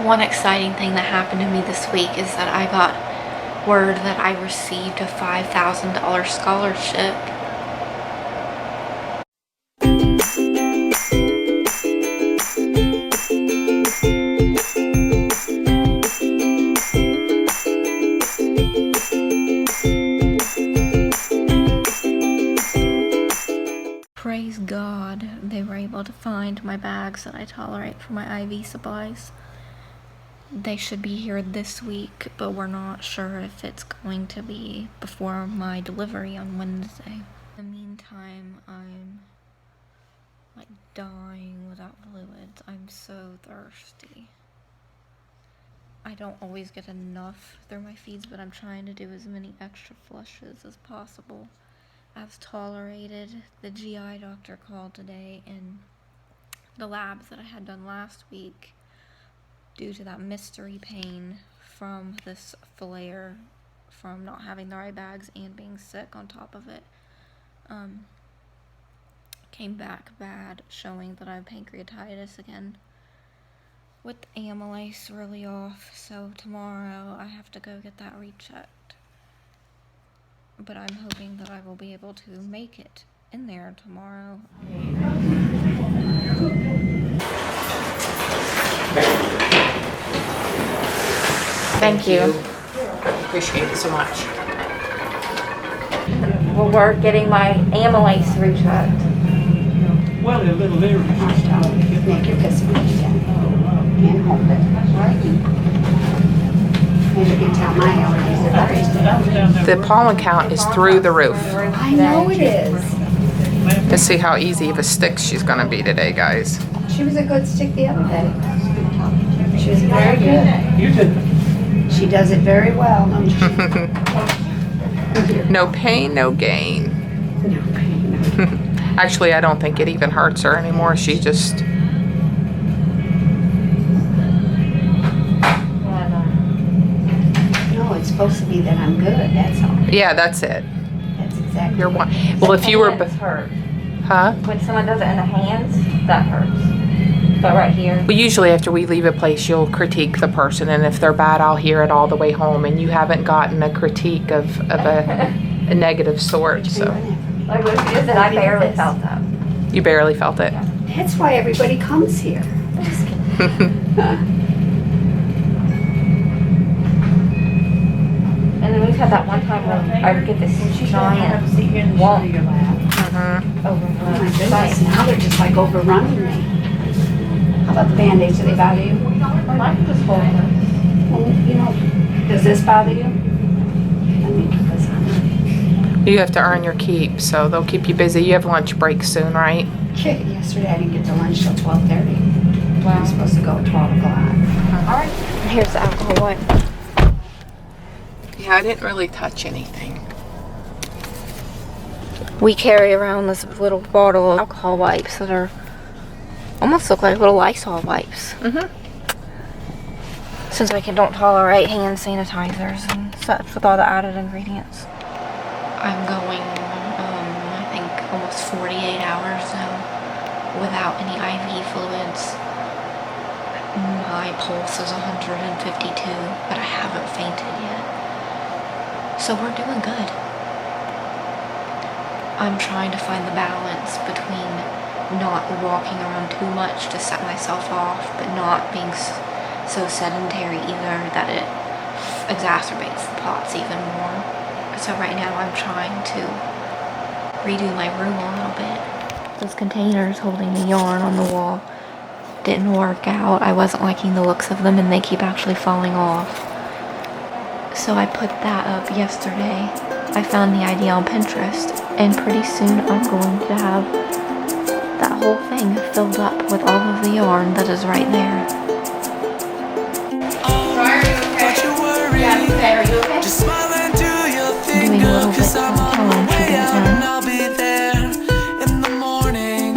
One exciting thing that happened to me this week is that I got word that I received a $5,000 scholarship. Praise God, they were able to find my bags that I tolerate for my IV supplies. They should be here this week, but we're not sure if it's going to be before my delivery on Wednesday. In the meantime, I'm like dying without fluids. I'm so thirsty. I don't always get enough through my feeds, but I'm trying to do as many extra flushes as possible. As tolerated. The GI doctor called today, and the labs that I had done last week, due to that mystery pain from this flare from not having the right bags and being sick on top of it, came back bad, showing that I have pancreatitis again with the amylase really off. So tomorrow I have to go get that rechecked. But I'm hoping that I will be able to make it in there tomorrow. Thank you. Appreciate it so much. Well, we're getting my amylase rechecked. Well, a little lyric. Make your pissy and hold it. As you can tell, my allergies. The pollen count is through the roof. I know it is. Let's see how easy of a stick she's gonna be today, guys. She was a good stick the other day. She was very good. You did. She does it very well. No pain, no gain. No pain. Actually, I don't think it even hurts her anymore. She just... No, it's supposed to be that I'm good, that's all. Yeah, that's it. That's exactly You're what one. Well, if you were... hurt. Huh? When someone does it in the hands, that hurts. But right here. Well, usually after we leave a place, you'll critique the person, and if they're bad, I'll hear it all the way home, and you haven't gotten a critique of a negative sort, so... Like what she said, I barely felt that. You barely felt it. That's why everybody comes here. Just kidding. And then we've had that one time where I would get this giant womp Oh my goodness, now they're just like overrunning me. How about the Band-Aids, do they bother you? Mine just full. Well, you know, does this bother you? Let me put this on. You have to earn your keep, so they'll keep you busy. You have lunch break soon, right? Yesterday I didn't get to lunch till 12:30. Wow. I'm supposed to go at 12 o'clock. Alright. Here's the alcohol wipe. Yeah, I didn't really touch anything. We carry around this little bottle of alcohol wipes that are almost look like little Lysol wipes. Since I don't tolerate hand sanitizers and such with all the added ingredients. I'm going, I think almost 48 hours now without any IV fluids. My pulse is 152, but I haven't fainted yet. So we're doing good. I'm trying to find the balance between not walking around too much to set myself off, but not being so sedentary either that it exacerbates the POTS even more. So right now I'm trying to redo my room a little bit. Those containers holding the yarn on the wall didn't work out. I wasn't liking the looks of them, and they keep actually falling off. So I put that up yesterday. I found the idea on Pinterest, and pretty soon I'm going to have that whole thing filled up with all of the yarn that is right there. Are you okay? Yeah, I'm okay. Are you okay? Doing a little bit of time to get it done. I'll be there in the morning.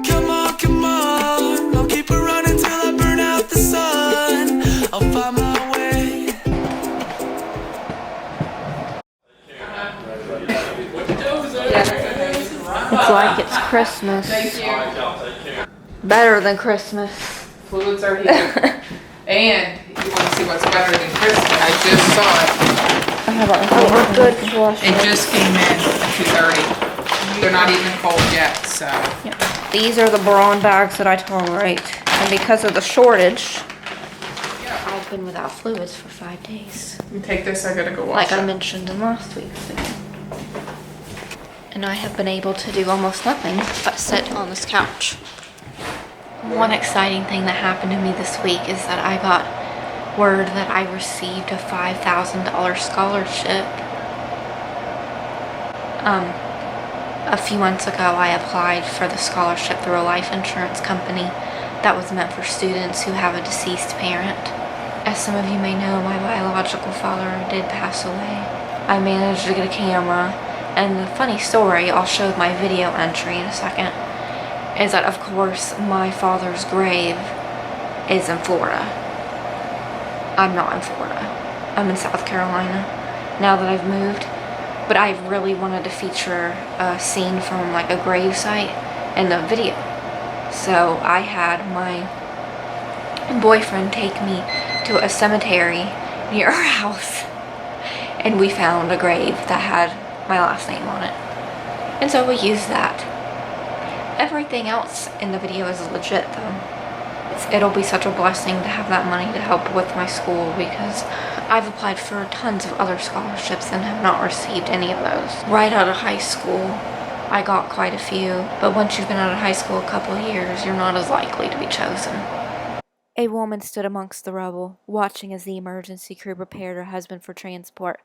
Come on, I'll keep it running till I burn out the sun. I'll find my way. It's like it's Christmas. Better than Christmas. Fluids are here. And you want to see what's better than Kristen? I just saw it. I have a good flush. It just came in at 2:30. They're not even cold yet, so. Yep. These are the Braun bags that I tolerate. And because of the shortage, I've been without fluids for 5 days. You take this, I gotta go wash Like I it. mentioned in last week's video. And I have been able to do almost nothing but sit on this couch. One exciting thing that happened to me this week is that I got word that I received a $5,000 scholarship. A few months ago I applied for the scholarship through a life insurance company that was meant for students who have a deceased parent. As some of you may know, my biological father did pass away. I managed to get a camera, and the funny story, I'll show my video entry in a second, is that of course my father's grave is in Florida. I'm not in Florida. I'm in South Carolina now that I've moved. But I really wanted to feature a scene from like a grave site in the video. So I had my boyfriend take me to a cemetery near our house, and we found a grave that had my last name on it. And so we used that. Everything else in the video is legit though. It'll be such a blessing to have that money to help with my school, because I've applied for tons of other scholarships and have not received any of those. Right out of high school, I got quite a few, but once you've been out of high school a couple of years, you're not as likely to be chosen. A woman stood amongst the rubble, watching as the emergency crew prepared her husband for transport.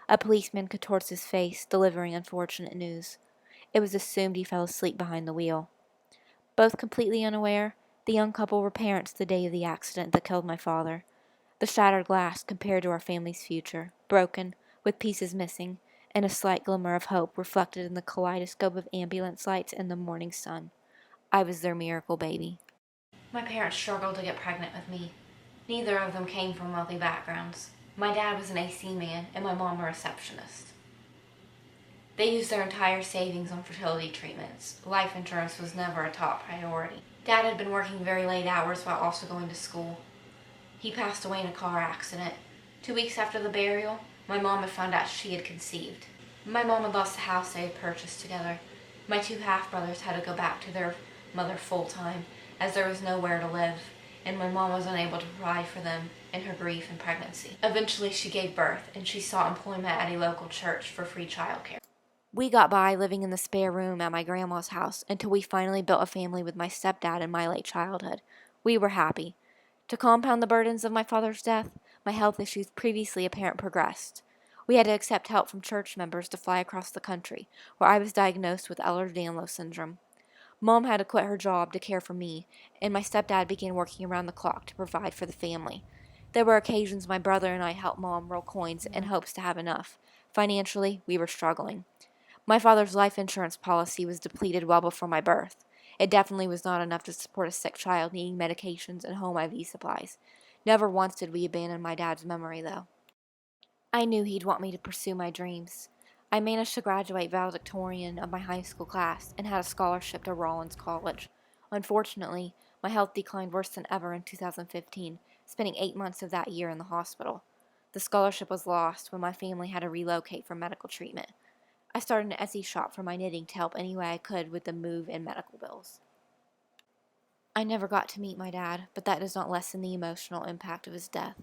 A policeman contorts his face, delivering unfortunate news. It was assumed he fell asleep behind the wheel. Both completely unaware, the young couple were parents the day of the accident that killed my father. The shattered glass compared to our family's future, broken, with pieces missing, and a slight glimmer of hope reflected in the kaleidoscope of ambulance lights and the morning sun. I was their miracle baby. My parents struggled to get pregnant with me. Neither of them came from wealthy backgrounds. My dad was an AC man and my mom a receptionist. They used their entire savings on fertility treatments. Life insurance was never a top priority. Dad had been working very late hours while also going to school. He passed away in a car accident. 2 weeks after the burial, my mom had found out she had conceived. My mom had lost the house they had purchased together. My 2 half-brothers had to go back to their mother full-time, as there was nowhere to live, and my mom was unable to provide for them in her grief and pregnancy. Eventually she gave birth, and she sought employment at a local church for free childcare. We got by living in the spare room at my grandma's house until we finally built a family with my stepdad in my late childhood. We were happy. To compound the burdens of my father's death, my health issues previously apparent progressed. We had to accept help from church members to fly across the country, where I was diagnosed with Ehlers-Danlos syndrome. Mom had to quit her job to care for me, and my stepdad began working around the clock to provide for the family. There were occasions my brother and I helped Mom roll coins in hopes to have enough. Financially, we were struggling. My father's life insurance policy was depleted well before my birth. It definitely was not enough to support a sick child needing medications and home IV supplies. Never once did we abandon my dad's memory, though. I knew he'd want me to pursue my dreams. I managed to graduate valedictorian of my high school class and had a scholarship to Laurence College. Unfortunately, my health declined worse than ever in 2015, spending 8 months of that year in the hospital. The scholarship was lost when my family had to relocate for medical treatment. I started an Etsy shop for my knitting to help any way I could with the move and medical bills. I never got to meet my dad, but that does not lessen the emotional impact of his death.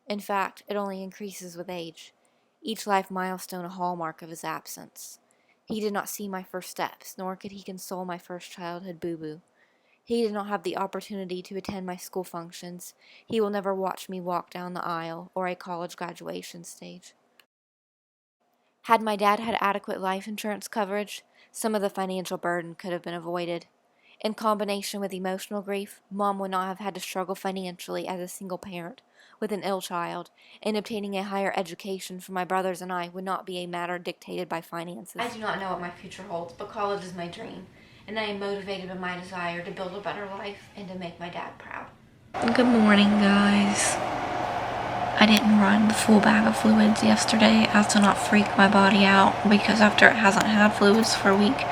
In fact, it only increases with age. Each life milestone a hallmark of his absence. He did not see my first steps, nor could he console my first childhood boo-boo. He did not have the opportunity to attend my school functions. He will never watch me walk down the aisle or a college graduation stage. Had my dad had adequate life insurance coverage, some of the financial burden could have been avoided. In combination with emotional grief, Mom would not have had to struggle financially as a single parent with an ill child, and obtaining a higher education for my brothers and I would not be a matter dictated by finances. I do not know what my future holds, but college is my dream, and I am motivated by my desire to build a better life and to make my dad proud. Good morning, guys. I didn't run the full bag of fluids yesterday as to not freak my body out, because after it hasn't had fluids for a week,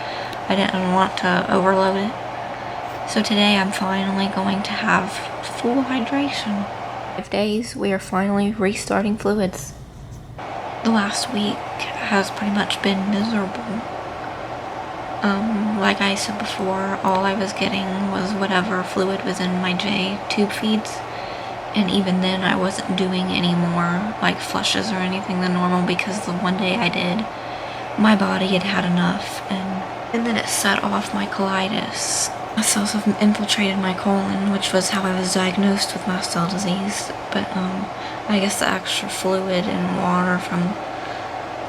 I didn't want to overload it. So today I'm finally going to have full hydration. 5 days, we are finally restarting fluids. The last week has pretty much been miserable. Like I said before, all I was getting was whatever fluid was in my J tube feeds. And even then I wasn't doing any more like flushes or anything than normal, because the one day I did, my body had had enough, and then it set off my colitis. My cells have infiltrated my colon, which was how I was diagnosed with mast cell disease. But I guess the extra fluid and water from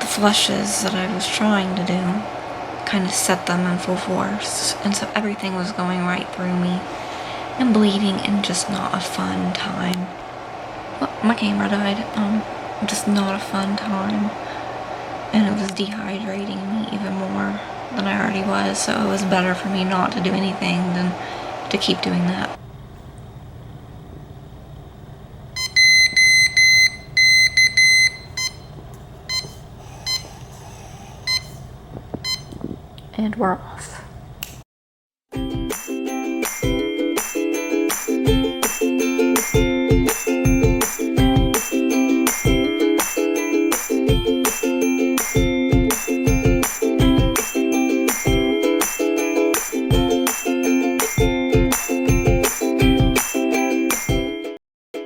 the flushes that I was trying to do kind of set them in full force, and so everything was going right through me and bleeding, and just not a fun time. Well, my camera died. Just not a fun time, and it was dehydrating me even more than I already was, so it was better for me not to do anything than to keep doing that. And we're off.